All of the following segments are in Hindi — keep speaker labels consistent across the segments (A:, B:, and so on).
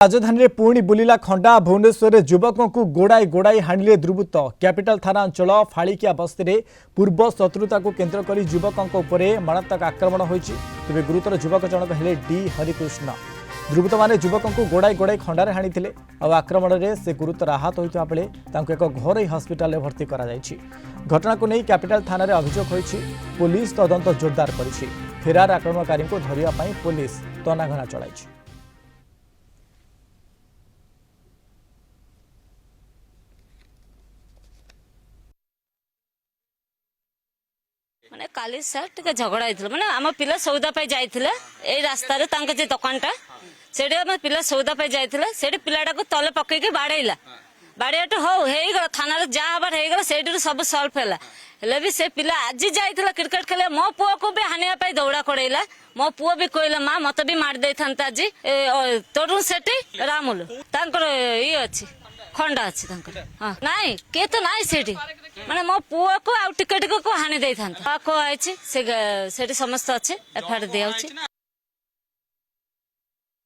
A: राजधानी में पुणी बुलिला खंडा भुवनेश्वर में युवकों को गोड़ाई गोड़ाई हाणिले दुर्बृत्त कैपिटल थाना अंचल फाड़िकिया बस्ती में पूर्व शत्रुता को केन्द्र कर युवकों उपर मारात्मक आक्रमण होती तेज गुरुतर युवक जनक हेले डी हरिकृष्ण। दुर्बृत्त मैंने युवकों को गोड़ाई गोड़ाई खंडारे हाणिथिले और आक्रमण में से गुरुतर आहत होता बेले एक घरोई हस्पिटाल भर्ती कराଯାଇଛି। घटना को नहीं कैपिटल थाना रे अभियोग होईछि। पुलिस तदंत जोरदार करिछि। फेरार आक्रमणकारी को धरिया पई पुलिस तनाघना चलाइछि।
B: माने काली सर टिके झगड़ा होइथिला माने हम पिला सौदा पे जाइथिले ए रास्ता रे तांके जे दुकानटा सेडे हम पिला सौदा पे जाइथिले सेडे पिलाटा को तले पकई के बाड़ेइला बाड़ेट हो हेई गला थाना रे जा बार हेई गला सेडे सब सॉल्व हैला हेले भी से पिला आज जाइथिला क्रिकेट खेले मो पुओ को भी हानिया पे दौड़ा करेइला मो पुओ भी कहला मां मते भी मार दे थांता आज तोरु सेटी रामुल तांकर ई अछि खंडा अच्छी हाँ नाई के तो नाई सेठी माने मो पुओ को आउ टिकट को हानि दे थांता को आइछि से समस्त अच्छे एफआईआर दियाउछि।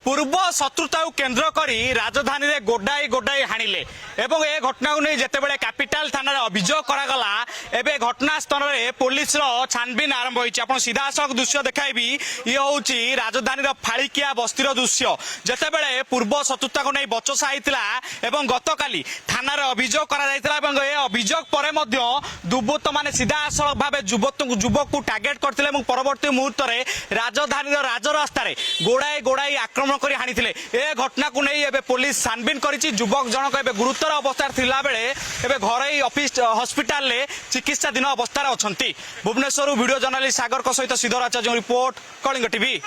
C: पूर्व शत्रुता केन्द्र करी राजधानी रे गोडाई गोडाई हाणिले एवं ए घटना को नहीं जेतेबेले कैपिटल थाना रे अभियोग करागला एबे घटनास्थल रे पुलिस रो छानबीन आरंभ होईछि। आपण सीधा सक दृश्य देखाइबी ये होउछि राजधानी रो फाळिकिया बस्तीर दृश्य जेतेबेले पूर्व शत्रुता को नहीं बचसा आइतिला एवं गतकाली थाना रे अभियोग करा जाइतिला एवं ए अभियोग परे मध्य दुर्बृत्त माने सीधा सक भाबे युवक को टार्गेट करथिले एवं परवर्ती मुहूर्त रे राजधानी रो राजरास्ता रे गोडाई गोडाई आक्रमण करी हाणिथिले। ए घटना को नहीं एबे पुलिस छानबीन करिछि। युवक जनक एबे गुरुतर अवस्था थिला बेले एबे घरई ऑफिस हॉस्पिटल ले चिकित्साधीन अवस्था अछंती। भुवनेश्वर वीडियो जर्नलिस्ट सागर सहित सिद्धर आचार्य रिपोर्ट कलिंग टीवी।